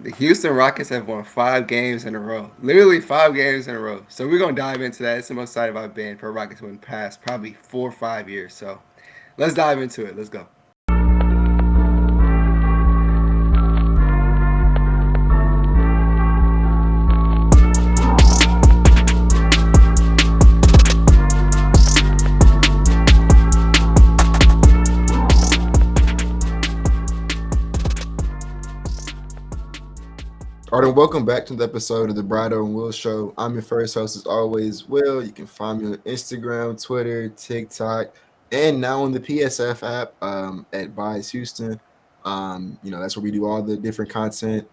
The Houston Rockets have won 5 games in a row. Literally 5 games in a row. So we're gonna dive into that. It's the most excited I've been for a Rockets win past probably 4 or 5 years. So let's dive into it. Let's go. All right, and welcome back to the episode of the Bradeaux and Will Show. I'm your first host, as always, Will. You can find me on Instagram, Twitter, TikTok, and now on the PSF app at Bias Houston. That's where we do all the different content.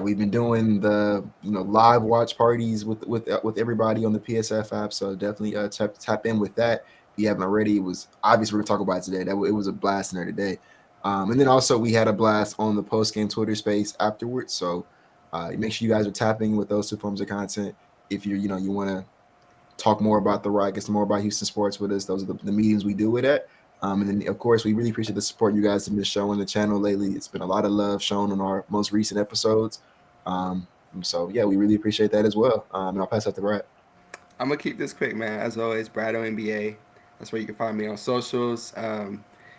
We've been doing the live watch parties with everybody on the PSF app, so definitely tap in with that. If you haven't already, it was obviously we're gonna talk about it today. It was a blast in there today, and then also we had a blast on the post game Twitter space afterwards. So make sure you guys are tapping with those two forms of content. If you want to talk more about the Rockets, more about Houston sports with us, those are the meetings we do it at. And then, of course, we really appreciate the support you guys have been showing the channel lately. It's been a lot of love shown on our most recent episodes. So, yeah, we really appreciate that as well. And I'll pass that to Brad. I'm gonna keep this quick, man. As always, Brado NBA. That's where you can find me on socials.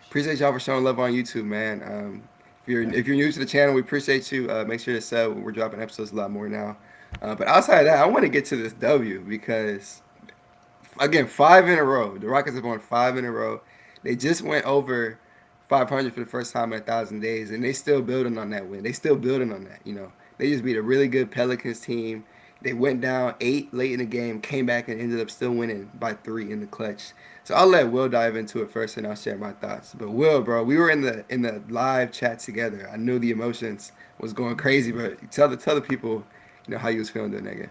Appreciate y'all for showing love on YouTube, man. If you're new to the channel, we appreciate you. Make sure to sub. We're dropping episodes a lot more now. But outside of that, I want to get to this W because again, 5 in a row. The Rockets have won 5 in a row. They just went over 500 for the first time in 1,000 days, and they still building on that win. They still building on that. They just beat a really good Pelicans team. They went down 8 late in the game, came back and ended up still winning by 3 in the clutch. So I'll let Will dive into it first, and I'll share my thoughts. But Will, bro, we were in the live chat together. I knew the emotions was going crazy, but tell the people, how you was feeling during that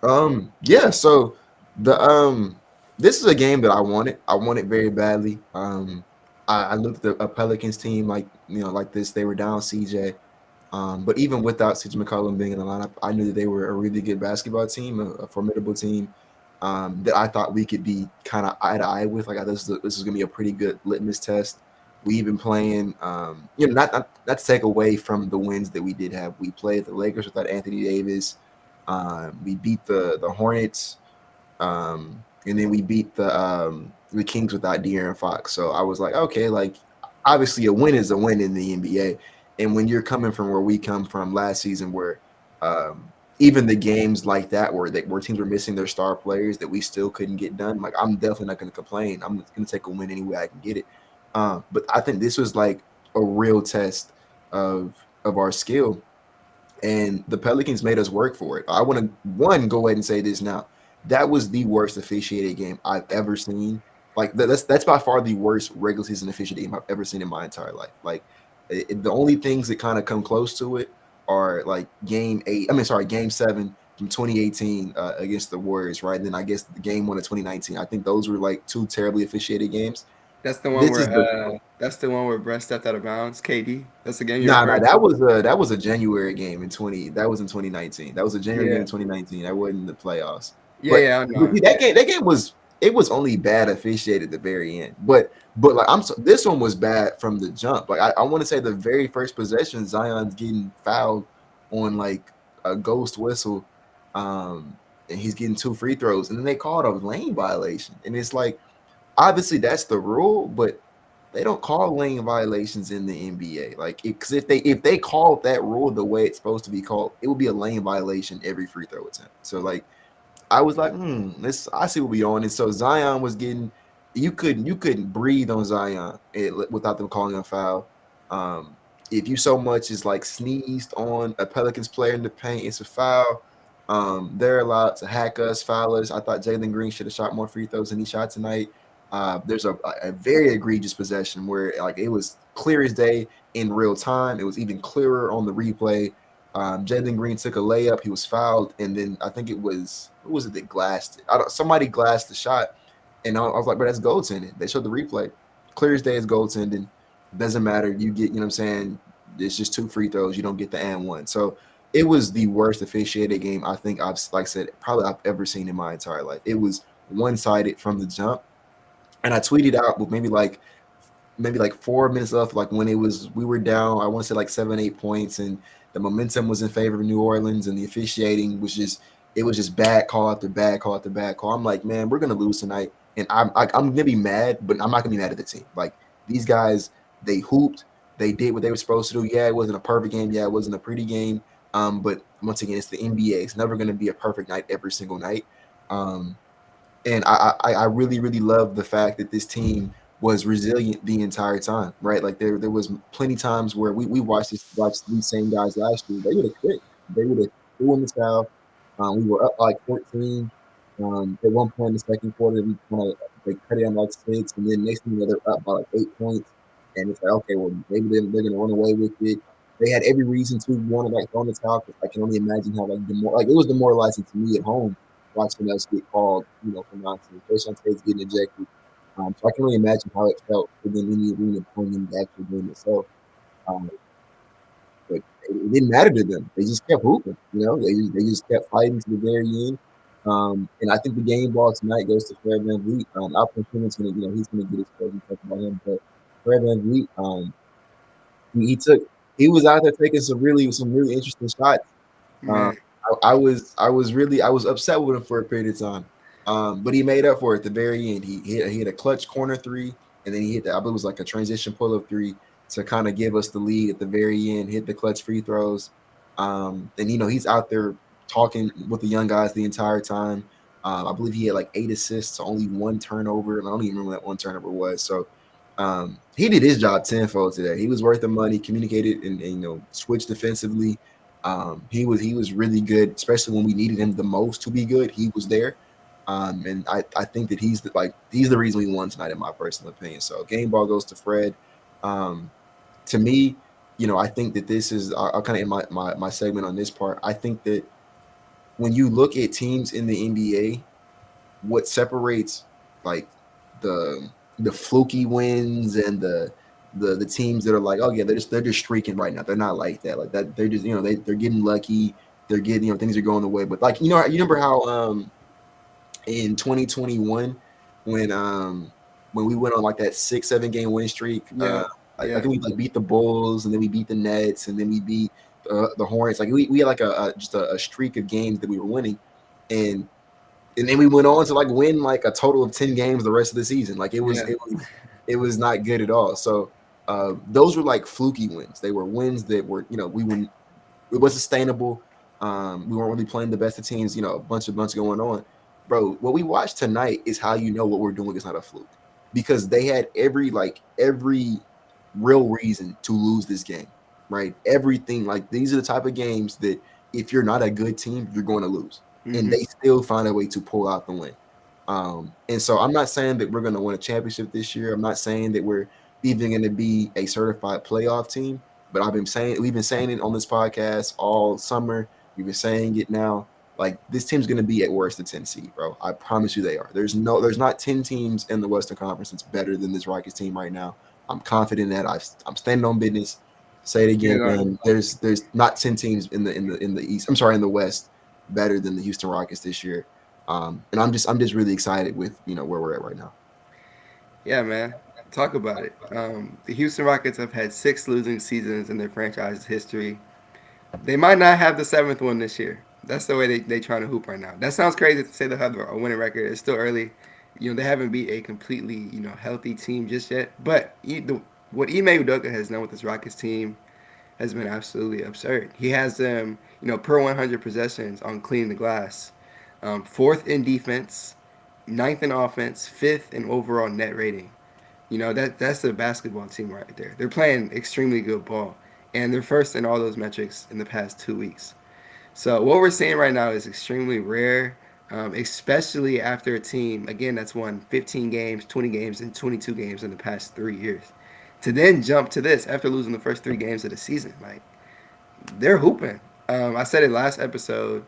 game. Yeah, so the this is a game that I wanted. I wanted very badly. I looked at a Pelicans team like this. They were down CJ. But even without CJ McCollum being in the lineup, I knew that they were a really good basketball team, a formidable team that I thought we could be kind of eye to eye with. Like this is going to be a pretty good litmus test. We even playing, not to take away from the wins that we did have. We played the Lakers without Anthony Davis. We beat the Hornets, and then we beat the Kings without De'Aaron Fox. So I was like, okay, like obviously a win is a win in the NBA. And when you're coming from where we come from last season, where even the games like that where teams were missing their star players that we still couldn't get done, like I'm definitely not going to complain. I'm going to take a win any way I can get it. But I think this was like a real test of our skill, and the Pelicans made us work for it. I want to go ahead and say this now. That was the worst officiated game I've ever seen. Like that's by far the worst regular season officiated game I've ever seen in my entire life. Like the only things that kind of come close to it are like game 7 from 2018 against the Warriors, right? And then I guess the game 1 of 2019. I think those were like two terribly officiated games. That's the one This is where the Brett stepped out of bounds. KD. That's the game you're nah, referring to. that was a January game in 20. That was in 2019. That was a January game Yeah, in 2019. That wasn't the playoffs. yeah, But yeah. I but know. see, that game was only bad officiated at the very end. But like this one was bad from the jump. Like I want to say the very first possession, Zion's getting fouled on like a ghost whistle, and he's getting 2 free throws, and then they called a lane violation, and it's like obviously that's the rule, but they don't call lane violations in the NBA. Like, because if they called that rule the way it's supposed to be called, it would be a lane violation every free throw attempt. So like, I was like, this I see what we on. And so Zion was getting, you couldn't breathe on Zion without them calling a foul. If you so much as like sneezed on a Pelicans player in the paint, it's a foul. They're allowed to hack us, foul us. I thought Jaylen Green should have shot more free throws than he shot tonight. There's a very egregious possession where like it was clear as day in real time. It was even clearer on the replay. Jalen Green took a layup. He was fouled, and then I think it was who was it that glassed it? Somebody glassed the shot, and I was like, "But that's goaltending." They showed the replay, clear as day is goaltending. Doesn't matter. You get, you know what I'm saying? It's just 2 free throws. You don't get the and one. So it was the worst officiated game I think like I said, probably I've ever seen in my entire life. It was one sided from the jump, and I tweeted out with maybe like 4 minutes left, like when we were down, I want to say like 7, 8 points, and The momentum was in favor of New Orleans, and the officiating was just it was just bad call after bad call after bad call. I'm like, man, we're gonna lose tonight, and I'm gonna be mad, but I'm not gonna be mad at the team. Like these guys, they hooped, they did what they were supposed to do. Yeah, it wasn't a perfect game. Yeah, it wasn't a pretty game. But once again, it's the NBA. It's never gonna be a perfect night every single night. Um, and I really really love the fact that this team was resilient the entire time, right? Like there was plenty times where we watched these same guys last year. They would have quit. They would have threw in the towel. We were up like 14. At one point in the second quarter, we kind of they cut it on like 6, and then next thing you know, they're up by like 8 points, and it's like okay, well maybe they're gonna run away with it. They had every reason to want to like throw in the towel because I can only imagine how like it was demoralizing to me at home watching us get called, for nonsense. Jason Tate's getting ejected. So I can only imagine how it felt for them in the arena playing in the actual game itself. Um, but it didn't matter to them. They just kept hooping. They just kept fighting to the very end. And I think the game ball tonight goes to Fred VanVleet. Alperen Şengün's gonna, he's gonna get his credit and talk about him. But Fred VanVleet, he took, he was out there taking some really interesting shots. Um, Man, I was upset with him for a period of time, but he made up for it at the very end. He hit a clutch corner three, and then he hit I believe it was like a transition pull up three to kind of give us the lead at the very end. Hit the clutch free throws, and he's out there talking with the young guys the entire time. I believe he had like 8 assists, only one turnover, and I don't even remember what that one turnover was. So he did his job tenfold today. He was worth the money, communicated and switched defensively. He was really good, especially when we needed him the most to be good. He was there, and I think that he's the reason we won tonight, in my personal opinion. So game ball goes to Fred. Um, to me, I think that this is I'll kind of end my segment on this part. I think that when you look at teams in the NBA, what separates like the the fluky wins and the teams that are like, oh yeah, they're just streaking right now. They're not like that. Like that, they're just they're getting lucky. They're getting things are going the way. But like you remember how in 2021 when when we went on like that 6-7 game winning streak. yeah, I yeah, think we like beat the Bulls and then we beat the Nets and then we beat the Hornets. Like we had like just a streak of games that we were winning, and then we went on to like win like a total of 10 games the rest of the season. Like yeah, it was not good at all. So those were like fluky wins. They were wins that were it was sustainable. We weren't really playing the best of teams. A bunch going on, bro. What we watched tonight is how you know what we're doing is not a fluke, because they had every real reason to lose this game, right? Everything, like these are the type of games that if you're not a good team, you're going to lose, and hmm they still find a way to pull out the win. And so I'm not saying that we're going to win a championship this year. I'm not saying that we're even going to be a certified playoff team. But we've been saying it on this podcast all summer. We've been saying it now. Like this team's going to be at worst a 10 seed, bro. I promise you they are. There's not 10 teams in the Western Conference that's better than this Rockets team right now. I'm confident that I'm standing on business. Say it again, yeah. man. There's not 10 teams in the East. I'm sorry, in the West better than the Houston Rockets this year. And I'm just really excited with where we're at right now. Yeah, man. Talk about it. The Houston Rockets have had 6 losing seasons in their franchise history. They might not have the 7th one this year. That's the way they trying to hoop right now. That sounds crazy to say they have a winning record. It's still early. They haven't beat a completely healthy team just yet. But what Ime Udoka has done with this Rockets team has been absolutely absurd. He has them per 100 possessions on cleaning the glass, fourth in defense, ninth in offense, fifth in overall net rating. That's a basketball team right there. They're playing extremely good ball, and they're first in all those metrics in the past 2 weeks. So what we're seeing right now is extremely rare, especially after a team again that's won 15 games, 20 games, and 22 games in the past 3 years. To then jump to this after losing the first 3 games of the season, like they're hooping. I said it last episode.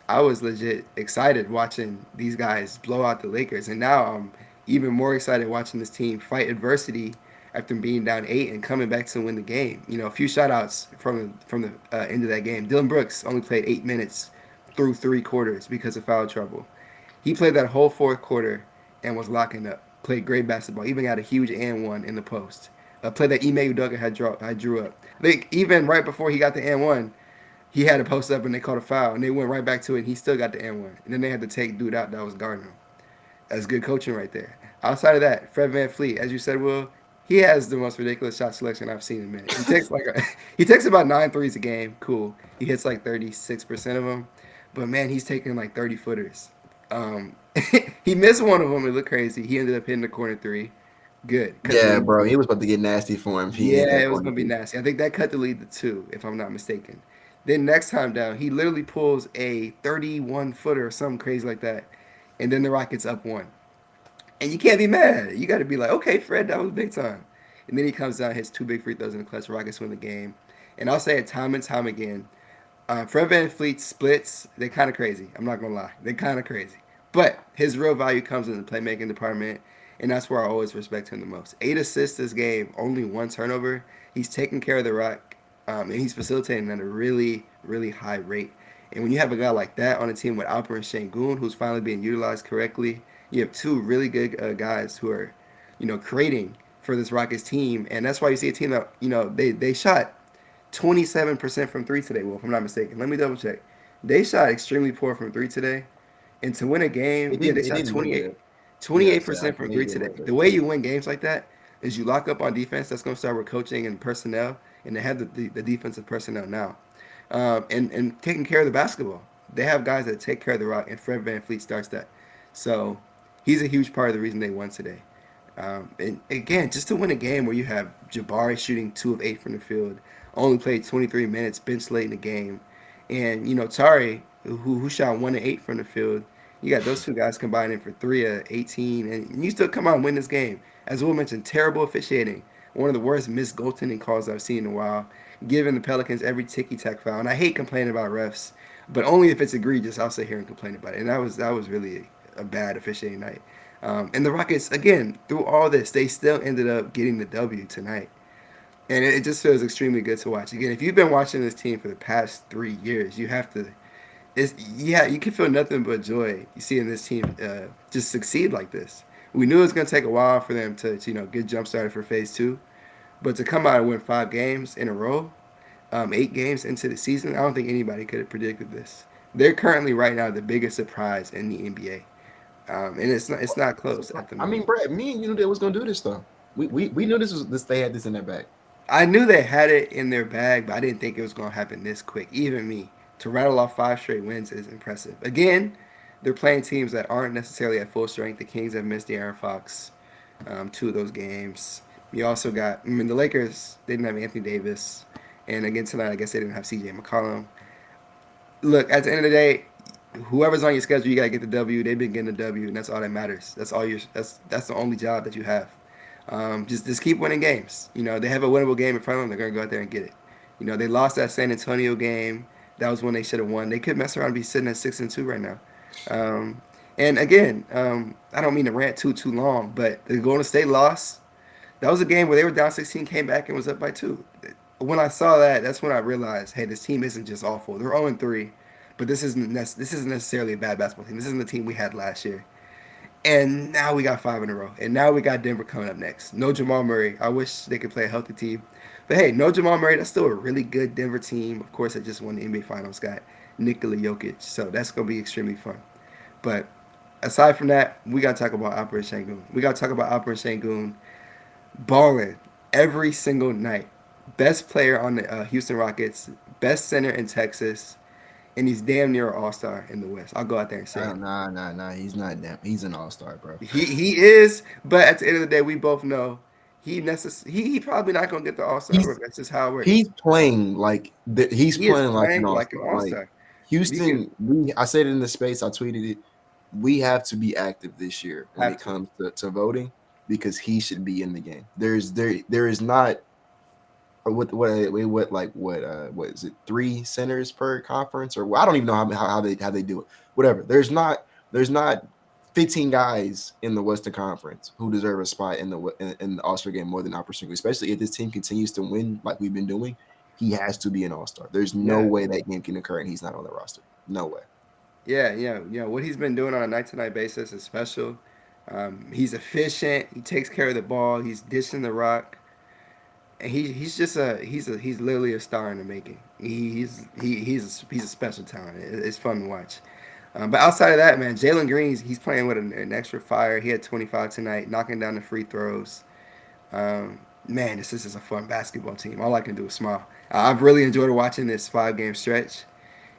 I was legit excited watching these guys blow out the Lakers, and now I'm even more excited watching this team fight adversity after being down 8 and coming back to win the game. A few shoutouts from the end of that game. Dylan Brooks only played 8 minutes through 3 quarters because of foul trouble. He played that whole fourth quarter and was locking up. Played great basketball. Even got a huge and one in the post. A play that Ime Udoka had drew up. Like even right before he got the and one, he had a post up and they called a foul and they went right back to it. And he still got the N1, and then they had to take dude out that was guarding him. That's good coaching right there. Outside of that, Fred VanVleet, as you said, Will, he has the most ridiculous shot selection I've seen in a minute. He takes he takes about 9 threes a game. Cool. He hits like 36% of them, but man, he's taking like 30 footers. Um, he missed one of them. It looked crazy. He ended up hitting the corner three. Good, cut the Yeah, lead. bro, he was about to get nasty for him if he hit Yeah, that it was corner gonna be three. nasty. I think that cut the lead to two, if I'm not mistaken. Then next time down, he literally pulls a 31 footer or something crazy like that, and then the Rockets up one. And you can't be mad. You got to be like, okay, Fred, that was big time. And then he comes down, hits two big free throws in the clutch. Rockets win the game. And I'll say it time and time again. Fred VanVleet splits, they're kind of crazy. I'm not going to lie. They're kind of crazy. But his real value comes in the playmaking department. And that's where I always respect him the most. 8 assists this game, only one turnover. He's taking care of the rock, and he's facilitating at a really, really high rate. And when you have a guy like that on a team with Alperen Şengün, who's finally being utilized correctly, you have two really good guys who are, creating for this Rockets team. And that's why you see a team that, they shot 27% from three today, Will, if I'm not mistaken. Let me double check. They shot extremely poor from three today. And to win a game, yeah, they It shot didn't look 28, good. Yeah, so I 28% from made three it today. look good. The way you win games like that is you lock up on defense. That's going to start with coaching and personnel. And they have the defensive personnel now. And taking care of the basketball. They have guys that take care of the rock, and Fred VanVleet starts that. So he's a huge part of the reason they won today. And again, just to win a game where you have Jabari shooting 2 of 8 from the field, only played 23 minutes, bench late in the game, and Tari, who shot 1 of 8 from the field. You got those two guys combining for 3 of 18, and you still come out and win this game. As Will mentioned, terrible officiating, one of the worst missed goaltending calls I've seen in a while, giving the Pelicans every ticky tack foul. And I hate complaining about refs, but only if it's egregious, I'll sit here and complain about it. And that was really a bad officiating night. And the Rockets, again, through all this, they still ended up getting the W tonight. And it just feels extremely good to watch. Again, if you've been watching this team for the past 3 years, you have to. Yeah, you can feel nothing but joy seeing this team just succeed like this. We knew it was going to take a while for them to get jump started for phase two, but to come out and win 5 games in a row, 8 games into the season, I don't think anybody could have predicted this. They're currently right now the biggest surprise in the NBA. And it's not close at the I mean, moment. Brad, me and you knew they was gonna do this though. We knew this. They had this in their bag. I knew they had it in their bag, but I didn't think it was going to happen this quick. Even me, to rattle off 5 straight wins is impressive. Again, they're playing teams that aren't necessarily at full strength. The Kings have missed De'Aaron Fox 2 of those games. You also got, the Lakers, they didn't have Anthony Davis. And again tonight, I guess they didn't have CJ McCollum. Look, at the end of the day, whoever's on your schedule, you gotta get the W. They've been getting the W, and that's all that matters. That's the only job that you have. Just keep winning games. They have a winnable game in front of them. They're gonna go out there and get it. They lost that San Antonio game. That was when they should have won. They could mess around and be sitting at 6-2 right now. Um, and again, I don't mean to rant too long, but the Golden State loss. That was a game where they were down 16, came back and was up by two. When I saw that, that's when I realized, hey, this team isn't just awful. They're 0-3, but this isn't necessarily a bad basketball team. This isn't the team we had last year. And now we got 5 in a row. And now we got Denver coming up next. No Jamal Murray. I wish they could play a healthy team. But hey, no Jamal Murray. That's still a really good Denver team. Of course, they just won the NBA Finals. Got Nikola Jokic. So that's going to be extremely fun. But aside from that, we got to talk about Alperen Şengün. We got to talk about Alperen Şengün balling every single night. Best player on the Houston Rockets. Best center in Texas. And he's damn near an all-star in the West. I'll go out there and say it. Nah. He's not damn. He's an all-star, bro. He is, but at the end of the day, we both know he probably not gonna get the All Star He's work. That's just how it works. he's playing like he's He is playing like an playing like an all-star. All Like Star. You can Houston, I said it in the space. I tweeted it. We have to be active this year when have it to. comes to voting because he should be in the game. There is not what is it 3 centers per conference or I don't even know how they do it. Whatever. There's not 15 guys in the Western Conference who deserve a spot in the All-Star game more than Alperen, especially if this team continues to win like we've been doing. He has to be an All-Star. There's no Yeah, way that game can occur and he's not on the roster. No way. yeah. What he's been doing on a night-to-night basis is special. He's efficient. He takes care of the ball. He's dishing the rock. And he's literally a star in the making. He's a special talent. It's fun to watch. But outside of that, man, Jaylen Green, he's playing with an extra fire. He had 25 tonight, knocking down the free throws. Um, Man, this is a fun basketball team. All I can do is smile. I've really enjoyed watching this 5 game stretch,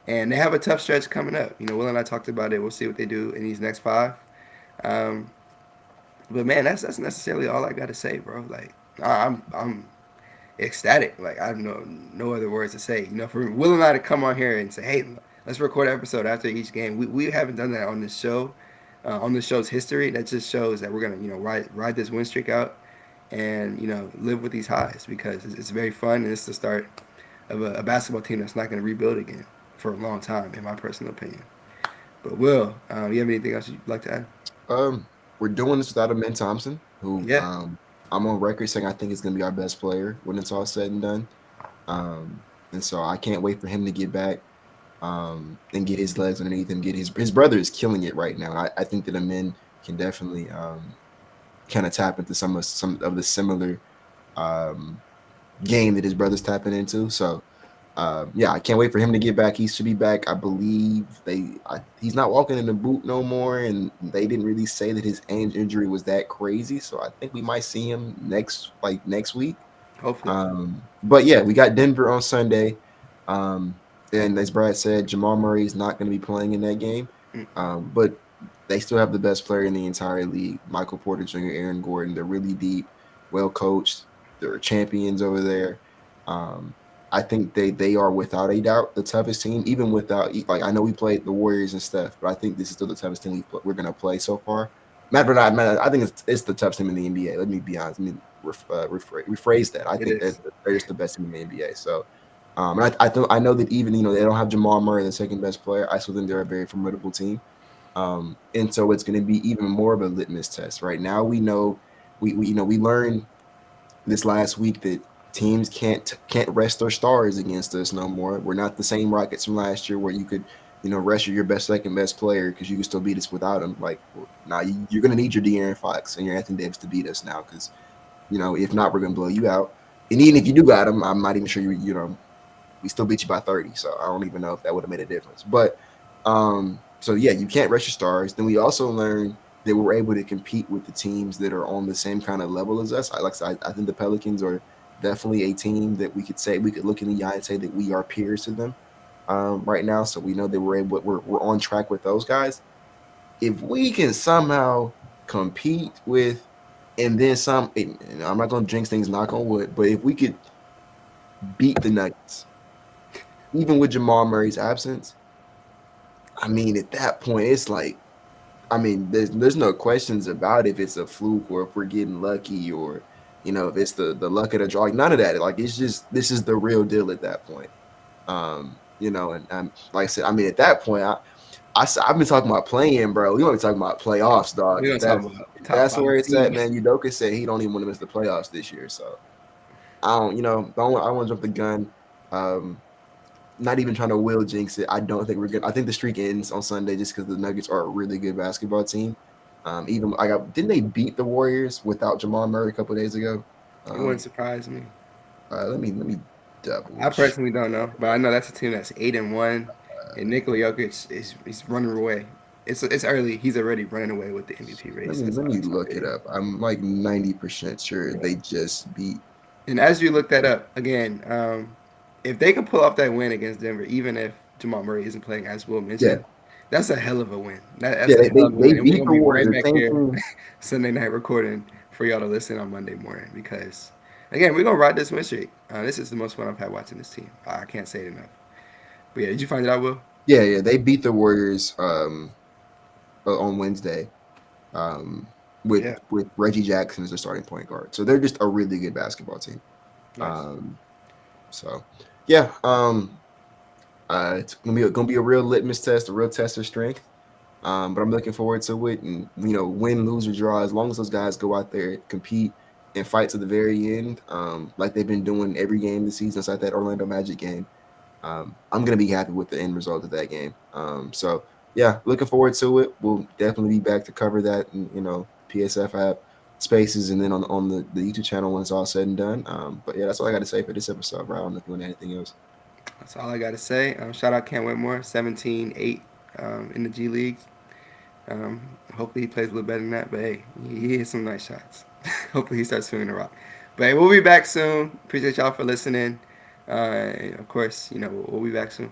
and they have a tough stretch coming up. You know, Will and I talked about it. We'll see what they do in these next five. Um, but man, that's necessarily all I got to say, bro. Like I'm ecstatic. Like I have no other words to say. You know, for Will and I to come on here and say, hey, let's record an episode after each game. We haven't done that on this show, on this show's history. That just shows that we're gonna ride this win streak out, and live with these highs because it's very fun and it's the start of a basketball team that's not gonna rebuild again for a long time, in my personal opinion. But Will, you have anything else you'd like to add? We're doing this without a Ben Thompson, who Yeah, I'm on record saying I think is going to be our best player when it's all said and done. And so I can't wait for him to get back and get his legs underneath him. Get his brother is killing it right now. I think that a men can definitely kind of tap into some of the similar um, game that his brother's tapping into. So yeah, I can't wait for him to get back. He should be back. I believe he's not walking in the boot no more, and they didn't really say that his injury was that crazy. So I think we might see him next week. hopefully. But yeah, we got Denver on Sunday. And as Brad said, Jamal Murray is not going to be playing in that game. Mm, But they still have the best player in the entire league, Michael Porter Jr., Aaron Gordon. They're really deep, well coached. They're champions over there. Um, I think they are without a doubt the toughest team, even without like I know we played the Warriors and stuff, but I think this is still the toughest team we're going to play so far. Matter, I think it's the toughest team in the NBA. Let me be honest. Let me rephrase that. I it think that is. they're just the best team in the NBA. So, and I know that even they don't have Jamal Murray, the second best player. I still think they're a very formidable team. And so it's going to be even more of a litmus test. Right now, we know we learned this last week that teams can't rest their stars against us no more. We're not the same Rockets from last year where you could rest your best second best player because you can still beat us without him. Like now, you're going to need your De'Aaron Fox and your Anthony Davis to beat us now because if not, we're going to blow you out. And even if you do got him, I'm not even sure we still beat you by 30. So I don't even know if that would have made a difference. But so yeah, you can't rest your stars. Then we also learned that we're able to compete with the teams that are on the same kind of level as us. I think the Pelicans are definitely a team that we could look in the eye and say that we are peers to them right now. So we know that we're on track with those guys. If we can somehow compete with and then some, and I'm not gonna jinx things, knock on wood, but if we could beat the Nuggets, even with Jamal Murray's absence, I mean, at that point, it's like, I mean, there's no questions about if it's a fluke or if we're getting lucky or if it's the luck of the draw. Like none of that. Like it's just this is the real deal at that point. And like I said, I mean, at that point, I've been talking about playing, bro. You want to talk about playoffs, dog? We're gonna talk about If top that's five where it's at, teams. man. Udoka said he don't even want to miss the playoffs this year. So I don't want to jump the gun. Um, Not even trying to will jinx it. I don't think we're good. I think the streak ends on Sunday just because the Nuggets are a really good basketball team. Even didn't they beat the Warriors without Jamal Murray a couple of days ago? It wouldn't Um, surprise me. let me double I check. personally don't know, but I know that's a team that's 8-1, and Nikola Jokic is running away. It's early. He's already running away with the MVP Let race. me That's let all me that's look it it. up. I'm like 90% sure Yeah. they just beat. And as you look that up again, if they can pull off that win against Denver, even if Jamal Murray isn't playing, as Will Yeah, mentioned, that's a hell of a win. That's yeah. a hell of a They win, and we're beat gonna the be right Warriors. back The same here team. Sunday night recording for y'all to listen on Monday morning because again we're gonna ride this win streak. This is the most fun I've had watching this team. I can't say it enough. But yeah, did you find it out, Will? Yeah. They beat the Warriors on Wednesday. Um, Yeah, with Reggie Jackson as the starting point guard. So they're just a really good basketball team. nice. Um, so yeah, it's gonna be a real litmus test, a real test of strength. But I'm looking forward to it, and win, lose or draw, as long as those guys go out there, compete, and fight to the very end, like they've been doing every game this season, inside that Orlando Magic game. I'm gonna be happy with the end result of that game. So yeah, looking forward to it. We'll definitely be back to cover that, and PSF app spaces, and then on the YouTube channel when it's all said and done. But yeah, that's all I got to say for this episode, bro. I don't know if you want anything else. That's all I got to say. Shout out Cam Whitmore, 17-8 in the G League. Hopefully he plays a little better than that, but hey, he hit some nice shots. Hopefully he starts swinging the rock. But hey, we'll be back soon. Appreciate y'all for listening. Of course, we'll be back soon.